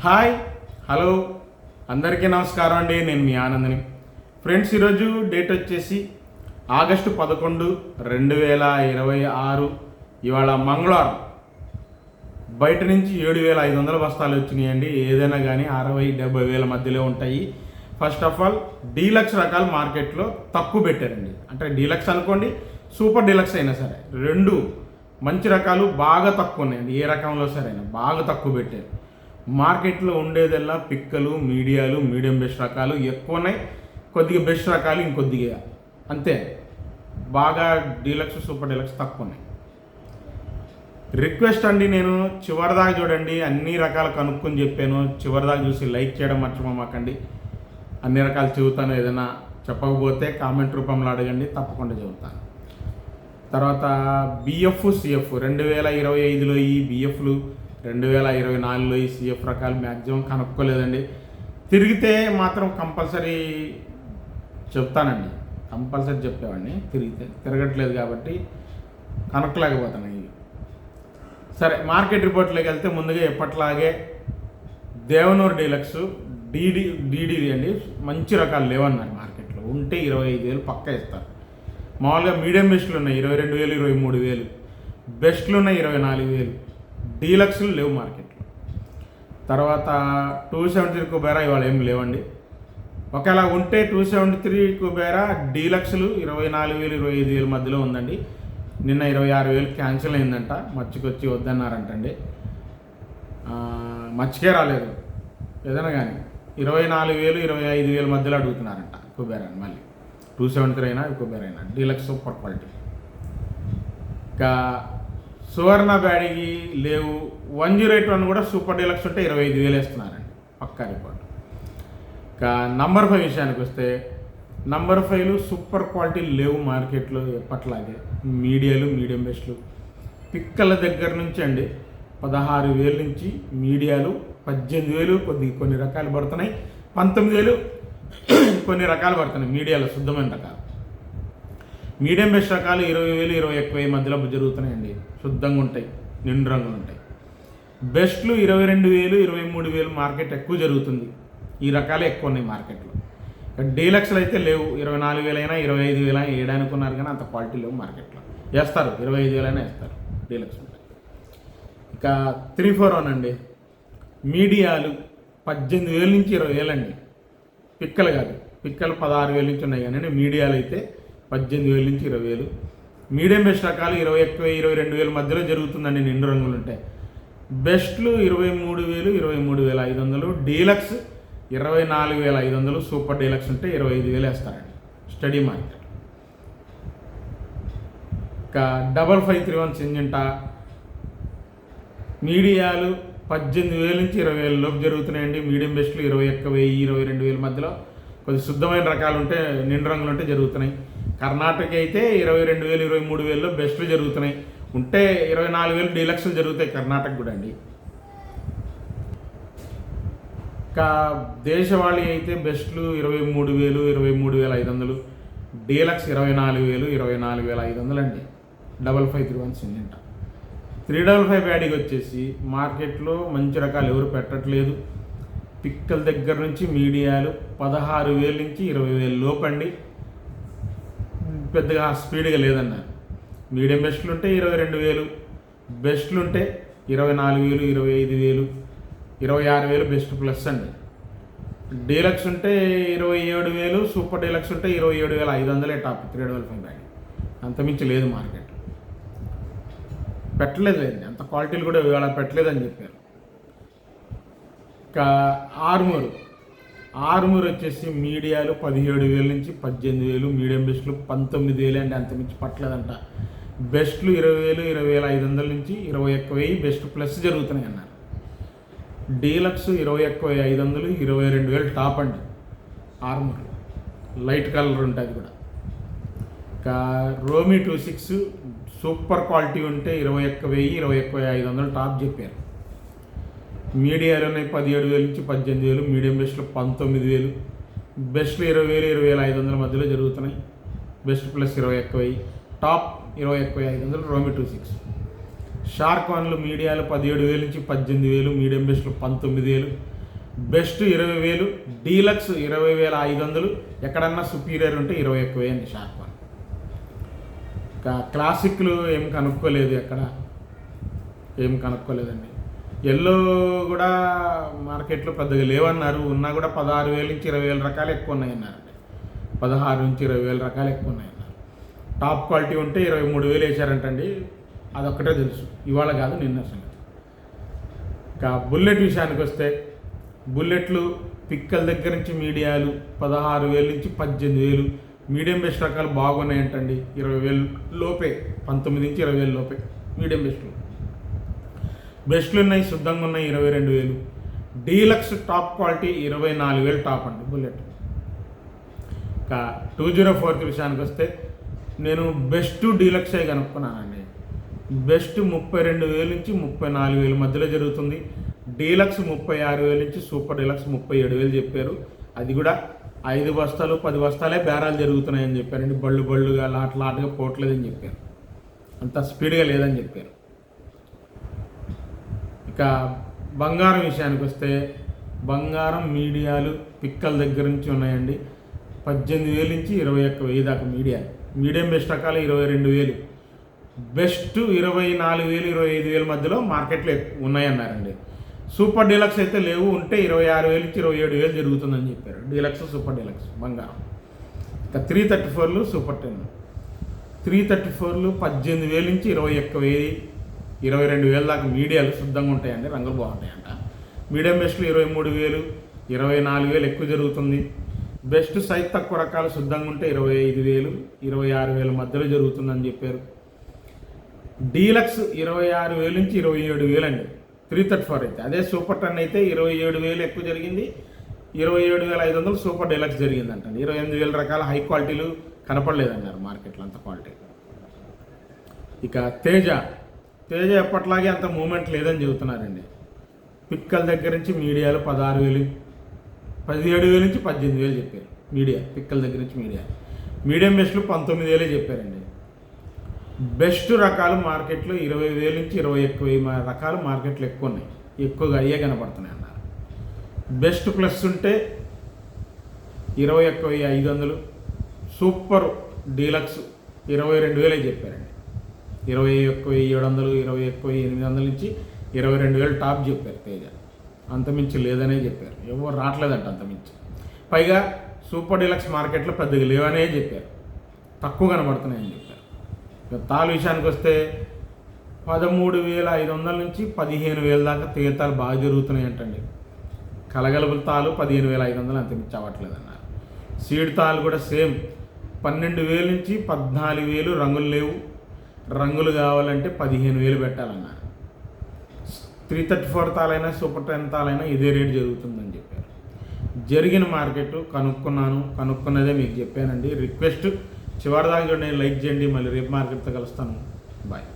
Hi hello అందరికీ నమస్కారం అండి. నేను మీ ఆనందని. ఫ్రెండ్స్, ఈరోజు డేట్ వచ్చేసి ఆగస్టు 11, 2026. ఇవాళ మంగళవారం. బయట నుంచి 7,500 బస్తాలు వచ్చినాయండి. ఏదైనా కానీ 60-70 వేల మధ్యలో ఉంటాయి. ఫస్ట్ ఆఫ్ ఆల్ డీలక్స్ రకాలు మార్కెట్లో తక్కువ పెట్టారండి. అంటే డీలక్స్ అనుకోండి, సూపర్ డీలక్స్ అయినా సరే, రెండు మంచి రకాలు బాగా తక్కువ ఉన్నాయండి. ఏ రకంలో సరైనా బాగా తక్కువ పెట్టారు. మార్కెట్లో ఉండేదల్లా పిక్కలు, మీడియాలు, మీడియం బెస్ట్ రకాలు ఎక్కువ ఉన్నాయి. కొద్దిగా బెస్ట్ రకాలు ఇంకొద్దిగా అంతే. బాగా డీలక్స్, సూపర్ డీలక్స్ తక్కువ ఉన్నాయి. రిక్వెస్ట్ అండి, నేను చివరిదాకా చూడండి. అన్ని రకాలు కనుక్కొని చెప్పాను. చివరిదాకా చూసి లైక్ చేయడం మర్చిపోమాకండి. అన్ని రకాలు చెబుతాను. ఏదైనా చెప్పకపోతే కామెంట్ రూపంలో అడగండి, తప్పకుండా చెబుతాను. తర్వాత బిఎఫ్, సిఎఫ్ 2025లో ఈ బిఎఫ్లు, 2024లో ఈ సిఎఫ్ రకాలు మ్యాక్సిమం కనుక్కోలేదండి. తిరిగితే మాత్రం కంపల్సరీ చెప్తానండి. కంపల్సరీ చెప్పేవాడిని. తిరగట్లేదు కాబట్టి కనుక్కలేకపోతున్నాయి. సరే, మార్కెట్ రిపోర్ట్లోకి వెళ్తే ముందుగా ఎప్పట్లాగే దేవనూరు డీలక్స్ డీడీ అండి. మంచి రకాలు లేవన్నారు మార్కెట్లో. ఉంటే 25,000 పక్కా ఇస్తారు. మామూలుగా మీడియం బెస్ట్లు ఉన్నాయి 22,000, 23,000. బెస్ట్లు ఉన్నాయి 24,000. డీలక్స్లు లేవు మార్కెట్లో. తర్వాత 273 కుబేరా ఇవాళ ఏం లేవండి. ఒకవేళ ఉంటే 273 కుబేరా డీలక్స్లు 24,000, 25,000 మధ్యలో ఉందండి. నిన్న 26,000 క్యాన్సిల్ అయిందంట. మచ్చికొచ్చి వద్దన్నారంటండి. మచ్చికే రాలేదు. ఏదైనా కానీ 24,000, 25,000 మధ్యలో అడుగుతున్నారంట కుబేరాని. మళ్ళీ 273 అయినా కుబేరా అయినా డీలక్స్ సూపర్ క్వాలిటీ. ఇంకా సువర్ణ బ్యాడీకి లేవు. 108 కూడా సూపర్ డీలక్స్ ఉంటే 25,000 వేస్తున్నారండి పక్కా రిపోర్ట్. ఇంకా నంబర్ 5 విషయానికి వస్తే, నంబర్ 5లు సూపర్ క్వాలిటీ లేవు మార్కెట్లో ఎప్పట్లాగే. మీడియాలు, మీడియం బెస్ట్లు పిక్కల దగ్గర నుంచి అండి 16,000 నుంచి మీడియాలు 18,000, కొన్ని రకాలు పడుతున్నాయి. 19,000 కొన్ని రకాలు పడుతున్నాయి. మీడియాలో శుద్ధమైన రకాలు. మీడియం బెస్ట్ రకాలు 20,000, 21,000 మధ్యలో జరుగుతున్నాయండి. శుద్ధంగా ఉంటాయి, నిండు రంగులు ఉంటాయి. బెస్ట్లు 22,000, 23,000 మార్కెట్ ఎక్కువ జరుగుతుంది. ఈ రకాలే ఎక్కువ ఉన్నాయి మార్కెట్లో. డీలక్స్లు అయితే లేవు. 24,000 అయినా 25,000 అయినా వేయడానుకున్నారు కానీ అంత క్వాలిటీ లేవు మార్కెట్లో. వేస్తారు 25,000 అయినా వేస్తారు డీలక్స్ ఉంటాయి. ఇక 341 అండి. మీడియాలు 18,000 నుంచి 20,000 అండి. పిక్కలు కాదు, పిక్కలు 16,000 నుంచి ఉన్నాయి కానీ మీడియాలు అయితే 18,000 నుంచి 20,000. మీడియం బెస్ట్ రకాలు 21,000, 22,000 మధ్యలో జరుగుతుందండి నిండు రంగులు ఉంటాయి. బెస్ట్లు 23,000, 23,500. డీలక్స్ 24,500. సూపర్ డీలక్స్ ఉంటే 25,000 వేస్తారండి స్టడీ మార్కెట్. ఇంకా 5531 సింజంటా మీడియాలు 18,000 నుంచి 20,000 లోపు జరుగుతున్నాయండి. మీడియం బెస్ట్లు 21,000, 22,000 మధ్యలో కొద్ది శుద్ధమైన రకాలు ఉంటే, నిండు రంగులు ఉంటే జరుగుతున్నాయి. కర్ణాటక అయితే 22,000, 23,000లో బెస్ట్లు జరుగుతున్నాయి. ఉంటే 24,000 డీలక్స్లు జరుగుతాయి కర్ణాటక కూడా అండి. ఇంకా దేశవాళీ అయితే బెస్ట్లు 23,000, 23,500. డీలక్స్ 24,000, 24,500 అండి. 5531 సింజంట. 355 బ్యాడీకి వచ్చేసి మార్కెట్లో మంచి రకాలు ఎవరు పెట్టట్లేదు. పిక్కల దగ్గర నుంచి మీడియాలు 16,000 నుంచి 20,000 లోపండి. పెద్దగా స్పీడ్గా లేదన్నారు. మీడియం బెస్ట్లు ఉంటే 22,000, బెస్ట్లు ఉంటే 24,000, 25,000, 26,000 బెస్ట్ ప్లస్ అండి. డీలక్స్ ఉంటే 27,000, సూపర్ డీలక్స్ ఉంటే 27,500 టాప్ 355 బ్యాడీ. అంతమించి లేదు మార్కెట్. పెట్టలేదు లేదండి, అంత క్వాలిటీలు కూడా ఇవాళ పెట్టలేదని చెప్పారు. ఇంకా ఆర్మూర్ వచ్చేసి మీడియాలు 17,000 నుంచి 18,000, మీడియం బెస్ట్లు 19,000 అండి. అంతమించి పట్టలేదంట. బెస్ట్లు 20,000, 20,500 నుంచి 21,000 బెస్ట్ ప్లస్ జరుగుతున్నాయి అన్నారు. డీలక్స్ 21,500, 22,000 టాప్ అండి. ఆర్మూర్ లైట్ కలర్ ఉంటుంది కూడా. ఇంకా రోమీ 26 సూపర్ క్వాలిటీ ఉంటే 21,000, 21,500 టాప్ చెప్పారు. మీడియాలోనే 17,000 నుంచి 18,000, మీడియం బెస్ట్లు 19,000, బెస్ట్లు 20,000, 20,500 మధ్యలో జరుగుతున్నాయి. Best plus 21,000, top 21,500 రోమీ 26. షార్క్ వన్లు మీడియాలు 17,000 నుంచి 18,000, మీడియం బెస్ట్లు 19,000, బెస్ట్ 20,000, డీలక్స్ 20,500, ఎక్కడన్నా సుపీరియర్ ఉంటే 21,000 అండి షార్ప్ వన్. ఇంకా క్లాసిక్లు ఏం కనుక్కోలేదు, ఏం కనుక్కోలేదండి. ఎల్లో కూడా మార్కెట్లో పెద్దగా లేవన్నారు, ఉన్నా కూడా 16,000 నుంచి 20,000 రకాలు ఎక్కువ ఉన్నాయన్నారండి. 16 నుంచి 20,000 రకాలు ఎక్కువ ఉన్నాయన్నారు. టాప్ క్వాలిటీ ఉంటే 23,000 వేసారంటండి, అదొక్కటే తెలుసు, ఇవాళ కాదు నిన్న సంగతి. ఇంకా బుల్లెట్ విషయానికి వస్తే బుల్లెట్లు పిక్కల దగ్గర నుంచి మీడియాలు 16,000 నుంచి 18,000, మీడియం బెస్ట్ రకాలు బాగున్నాయంటండి. 20,000 లోపే, 19 నుంచి 20,000 లోపే మీడియం బెస్ట్లు ఉన్నాయి, శుద్ధంగా ఉన్నాయి 22,000. డీలక్స్ టాప్ క్వాలిటీ 24,000 టాప్ అండి బుల్లెట్. ఇంకా 204 విషయానికి వస్తే నేను బెస్ట్ డీలక్స్ అయి కనుక్కున్నానండి. బెస్ట్ 32,000 నుంచి 34,000 మధ్యలో జరుగుతుంది. డీలక్స్ 36,000 నుంచి సూపర్ డీలక్స్ 37,000 చెప్పారు. అది కూడా 5 బస్తాలు 10 బస్తాలే బేరాలు జరుగుతున్నాయని చెప్పారండి. బళ్ళుగా లాట్గా పోవట్లేదని చెప్పారు, అంత స్పీడ్గా లేదని చెప్పారు. ఇక బంగారం విషయానికి వస్తే బంగారం మీడియాలు పిక్కల దగ్గర నుంచి ఉన్నాయండి. 18,000 నుంచి 21,000 దాకా మీడియం బెస్ట్ రకాలు 22,000, బెస్ట్ 24,000 25,000 మధ్యలో మార్కెట్లో ఉన్నాయన్నారండి. సూపర్ డీలక్స్ అయితే లేవు, ఉంటే 26,000 నుంచి 27,000 జరుగుతుందని చెప్పారు. డీలక్స్ సూపర్ డీలక్స్ బంగారం. ఇక 334లు సూపర్ 10, 334లు 18,000 నుంచి 21,000 22,000 దాకా మీడియాలు శుద్ధంగా ఉంటాయండి, రంగులు బాగుంటాయంట. మీడియం బెస్ట్లు 23,000 24,000 ఎక్కువ జరుగుతుంది. బెస్ట్ సైజ్ తక్కువ రకాలు శుద్ధంగా ఉంటే 25,000 26,000 మధ్యలో జరుగుతుందని చెప్పారు. డీలక్స్ 26,000 నుంచి 27,000 అండి 334 అయితే. అదే సూపర్ 10 అయితే 27,000 ఎక్కువ జరిగింది, 27,500 సూపర్ డీలక్స్ జరిగిందంట. 28,000 రకాల హై క్వాలిటీలు కనపడలేదన్నారు మార్కెట్లో, అంత క్వాలిటీ. ఇక తేజ ఎప్పట్లాగే అంత మూమెంట్ లేదని చెబుతున్నారండి. పిక్కల దగ్గర నుంచి మీడియాలు 16,000 17,000 నుంచి 18,000 చెప్పారు మీడియా. పిక్కల దగ్గర నుంచి మీడియం బెస్ట్లు 19,000 చెప్పారండి. బెస్ట్ రకాలు మార్కెట్లో 20,000 నుంచి 21,000 రకాలు మార్కెట్లో ఎక్కువ ఉన్నాయి, ఎక్కువగా అయ్యే కనపడుతున్నాయి అన్నారు. బెస్ట్ ప్లస్ ఉంటే 21,500, సూపర్ డీలక్స్ 22,000 చెప్పారండి. 21,700 21,800 నుంచి 22,000 టాప్ చెప్పారు తేజ. అంతమించి లేదనే చెప్పారు, ఎవరు రావట్లేదంట అంతమించి. పైగా సూపర్ డీలక్స్ మార్కెట్లో పెద్దగా లేవనే చెప్పారు, తక్కువ కనబడుతున్నాయని చెప్పారు. తాలు విషయానికి వస్తే 13,500 నుంచి 15,000 దాకా తీర్థాలు బాగా జరుగుతున్నాయి అంటండి. కలగలుపుల తాలు 15,500 అంతమించి అవ్వట్లేదన్నారు. సీడ్ తాలు కూడా సేమ్ 12,000 నుంచి 14,000, రంగులు లేవు, రంగులు కావాలంటే 15,000 పెట్టాలన్నారు. 334 తాలైనా సూపర్ 10 తాలైనా ఇదే రేటు జరుగుతుందని చెప్పారు. జరిగిన మార్కెట్ కనుక్కున్నదే మీకు చెప్పానండి. రిక్వెస్ట్ చివరిదాకా చూడండి, లైక్ చేయండి. మళ్ళీ రేపు మార్కెట్తో కలుస్తాను. బాయ్.